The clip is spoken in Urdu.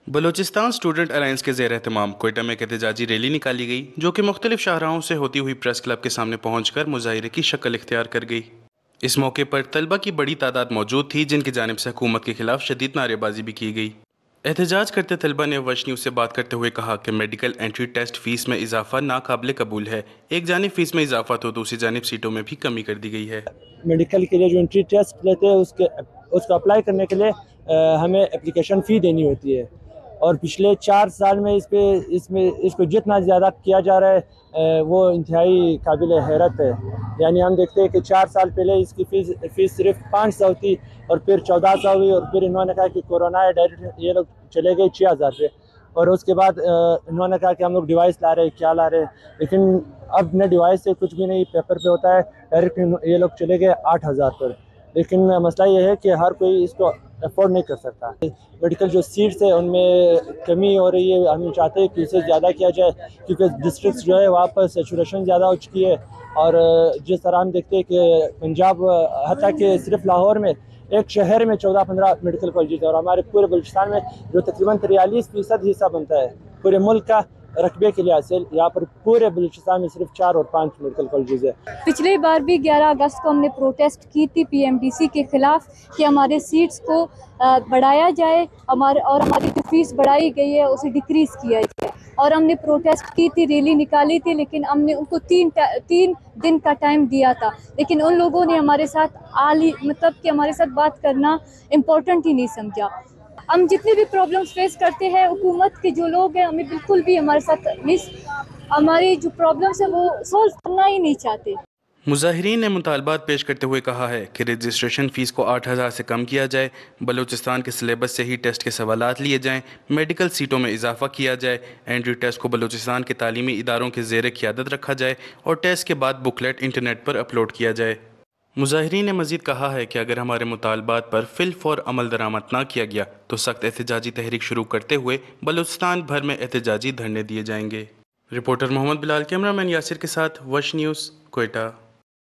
بلوچستان اسٹوڈنٹ الائنس کے زیر اہتمام کوئٹہ میں ایک احتجاجی ریلی نکالی گئی جو کہ مختلف شاہراہوں سے ہوتی ہوئی پریس کلب کے سامنے پہنچ کر مظاہرے کی شکل اختیار کر گئی۔ اس موقع پر طلبہ کی بڑی تعداد موجود تھی جن کی جانب سے حکومت کے خلاف شدید نعرے بازی بھی کی گئی۔ احتجاج کرتے طلبہ نے وش نیوز سے بات کرتے ہوئے کہا کہ میڈیکل انٹری ٹیسٹ فیس میں اضافہ ناقابل قبول ہے۔ ایک جانب فیس میں اضافہ تو دوسری جانب سیٹوں میں بھی کمی کر دی گئی ہے۔ میڈیکل کے لیے جو انٹری ٹیسٹ لیتے ہیں اس کو اپلائی کرنے کے لیے ہمیں اپلیکیشن فی دینی ہوتی ہے، اور پچھلے 4 سال میں اس کو جتنا زیادہ کیا جا رہا ہے وہ انتہائی قابل حیرت ہے۔ یعنی ہم دیکھتے ہیں کہ 4 سال پہلے اس کی فیس صرف 500 تھی، اور پھر 1400 ہوئی، اور پھر انہوں نے کہا کہ کورونا ہے، ڈائریکٹ یہ لوگ چلے گئے 6000 پہ، اور اس کے بعد انہوں نے کہا کہ ہم لوگ ڈیوائس لا رہے ہیں، کیا لا رہے ہیں، لیکن اب نہ ڈیوائس سے کچھ بھی نہیں، پیپر پہ ہوتا ہے، ڈائریکٹ یہ لوگ چلے گئے 8000 پر۔ لیکن مسئلہ یہ ہے کہ ہر کوئی اس کو افورڈ نہیں کر سکتا۔ میڈیکل جو سیٹس ہے ان میں کمی ہو رہی ہے، ہم چاہتے ہیں کہ اسے زیادہ کیا جائے، کیونکہ ڈسٹرکٹس جو ہے وہاں پر سیچوریشن زیادہ ہو چکی ہے، اور جس طرح ہم دیکھتے ہیں کہ پنجاب، حتیٰ کہ صرف لاہور میں ایک شہر میں 14-15 میڈیکل کالجز ہے، اور ہمارے پورے بلوچستان میں جو تقریباً 43% حصہ بنتا ہے پورے ملک کا رقبے کے لحاظ سے، یہاں پر پورے بلوچستان میں صرف 4 اور 5 میڈیکل کالجز ہے۔ پچھلی بار بھی 11 اگست کو ہم نے پروٹیسٹ کی تھی پی ایم ڈی سی کے خلاف کہ ہمارے سیٹس کو بڑھایا جائے، اور ہماری جو فیس بڑھائی گئی ہے اسے ڈکریز کیا جائے، اور ہم نے پروٹیسٹ کی تھی، ریلی نکالی تھی، لیکن ہم نے ان کو 3 دن کا ٹائم دیا تھا، لیکن ان لوگوں نے ہمارے ساتھ کہ ہمارے ساتھ بات کرنا امپورٹنٹ ہی نہیں سمجھا۔ ہم جتنے بھی پرابلمس فیس کرتے ہیں، حکومت کے جو لوگ ہیں ہمیں بالکل بھی ہمارے ساتھ ہماری جو پرابلمس ہیں وہ سولو کرنا ہی نہیں چاہتے۔ مظاہرین نے مطالبات پیش کرتے ہوئے کہا ہے کہ رجسٹریشن فیس کو 8000 سے کم کیا جائے، بلوچستان کے سلیبس سے ہی ٹیسٹ کے سوالات لیے جائیں، میڈیکل سیٹوں میں اضافہ کیا جائے، انٹری ٹیسٹ کو بلوچستان کے تعلیمی اداروں کے زیر قیادت رکھا جائے، اور ٹیسٹ کے بعد بکلیٹ انٹرنیٹ پر اپلوڈ کیا جائے۔ مظاہرین نے مزید کہا ہے کہ اگر ہمارے مطالبات پر فی الفور عمل درآمد نہ کیا گیا تو سخت احتجاجی تحریک شروع کرتے ہوئے بلوچستان بھر میں احتجاجی دھرنے دیے جائیں گے۔ رپورٹر محمد بلال، کیمرہ مین یاسر کے ساتھ وش نیوز، کوئٹہ۔